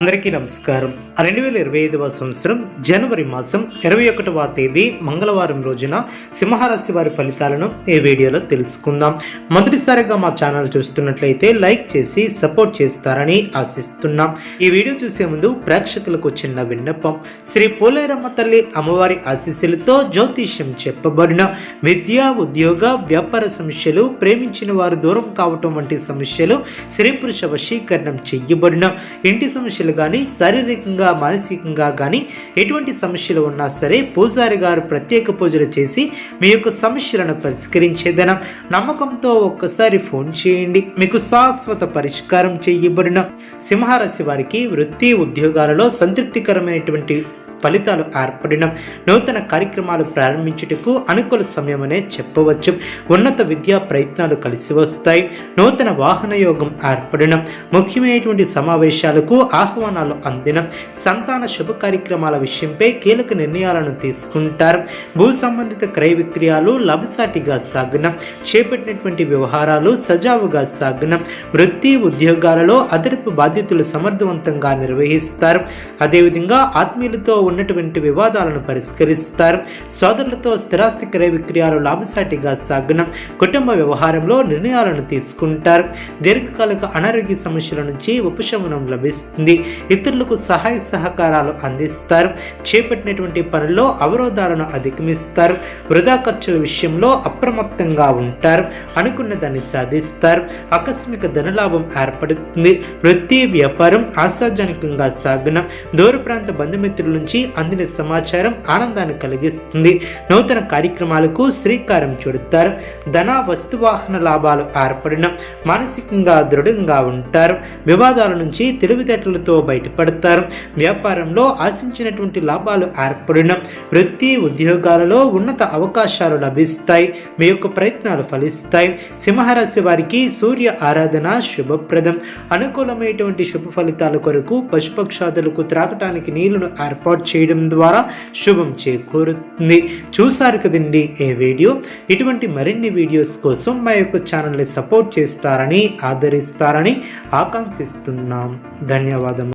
అందరికీ నమస్కారం. 2025వ సంవత్సరం జనవరి మాసం 21వ తేదీ మంగళవారం రోజున సింహరాశి వారి ఫలితాలను ఈ వీడియోలో తెలుసుకుందాం. మొదటిసారిగా మా ఛానల్ చూస్తున్నట్లయితే లైక్ చేసి సపోర్ట్ చేస్తారని ఆశిస్తున్నాం. ఈ వీడియో చూసే ముందు ప్రేక్షకులకు చిన్న విన్నపం. శ్రీ పోలేరమ్మ తల్లి అమ్మవారి ఆశీస్సులతో జ్యోతిష్యం చెప్పబడిన విద్య, ఉద్యోగ, వ్యాపార సమస్యలు, ప్రేమించిన వారు దూరం కావటం వంటి సమస్యలు, స్త్రీ పురుష వశీకరణం చెయ్యబడిన ఇంటి సమస్యలు కానీ, శారీరకంగా మానసికంగా కానీ ఎటువంటి సమస్యలు ఉన్నా సరే పూజారి గారు ప్రత్యేక పూజలు చేసి మీ యొక్క సమస్యలను పరిష్కరించేదనం. నమ్మకంతో ఒక్కసారి ఫోన్ చేయండి, మీకు శాశ్వత పరిష్కారం చేయబడిన. సింహరాశి వారికి వృత్తి ఉద్యోగాలలో సంతృప్తికరమైనటువంటి ఫలితాలు ఏర్పడిన నూతన కార్యక్రమాలు ప్రారంభించుటకు అనుకూల సమయమనే చెప్పవచ్చు. ఉన్నత విద్యా ప్రయత్నాలు కలిసి వస్తాయి. నూతన వాహన యోగం ఏర్పడిన ముఖ్యమైనటువంటి సమావేశాలకు ఆహ్వానాలు అందిన సంతాన శుభ కార్యక్రమాల విషయంపై కీలక నిర్ణయాలను తీసుకుంటారు. భూ సంబంధిత క్రయ విక్రయాలు లాభసాటిగా సాగిన చేపట్టినటువంటి వ్యవహారాలు సజావుగా సాగిన వృత్తి ఉద్యోగాలలో అదనపు బాధ్యతలు సమర్థవంతంగా నిర్వహిస్తారు. అదేవిధంగా ఆత్మీయులతో ఉన్నటువంటి వివాదాలను పరిష్కరిస్తారు. సోదరులతో స్థిరాస్తి క్రయ విక్రయాలు లాభసాటిగా సాగిన కుటుంబ వ్యవహారంలో నిర్ణయాలను తీసుకుంటారు. దీర్ఘకాలిక అనారోగ్య సమస్యల నుంచి ఉపశమనం లభిస్తుంది. ఇతరులకు సహాయ సహకారాలు అందిస్తారు. చేపట్టినటువంటి పనుల్లో అవరోధాలను అధిగమిస్తారు. వృధా ఖర్చుల విషయంలో అప్రమత్తంగా ఉంటారు. అనుకున్న దాన్ని సాధిస్తారు. ఆకస్మిక ధనలాభం ఏర్పడుతుంది. వృత్తి వ్యాపారం ఆశాజనకంగా సాగిన దూర ప్రాంత బంధుమిత్రుల నుంచి అందిన సమాచారం ఆనందాన్ని కలిగిస్తుంది. నూతన కార్యక్రమాలకు శ్రీకారం చుడతారు. ధన వస్తువాహన లాభాలు ఏర్పడిన మానసికంగా దృఢంగా ఉంటారు. వివాదాల నుంచి తెలివితేటలతో బయటపడతారు. వ్యాపారంలో ఆశించినటువంటి లాభాలు ఏర్పడిన వృత్తి ఉద్యోగాలలో ఉన్నత అవకాశాలు లభిస్తాయి. మీ యొక్క ప్రయత్నాలు ఫలిస్తాయి. సింహరాశి వారికి సూర్య ఆరాధన శుభప్రదం. అనుకూలమైనటువంటి శుభ ఫలితాల కొరకు పశుపక్షాదులకు త్రాగటానికి నీళ్లను ఏర్పాటు చేయడం ద్వారా శుభం చేకూరుతుంది. చూసారు కదండి ఈ వీడియో. ఇటువంటి మరిన్ని వీడియోస్ కోసం మా యొక్క ఛానల్ని సపోర్ట్ చేస్తారని ఆదరిస్తారని ఆకాంక్షిస్తున్నాం. ధన్యవాదం.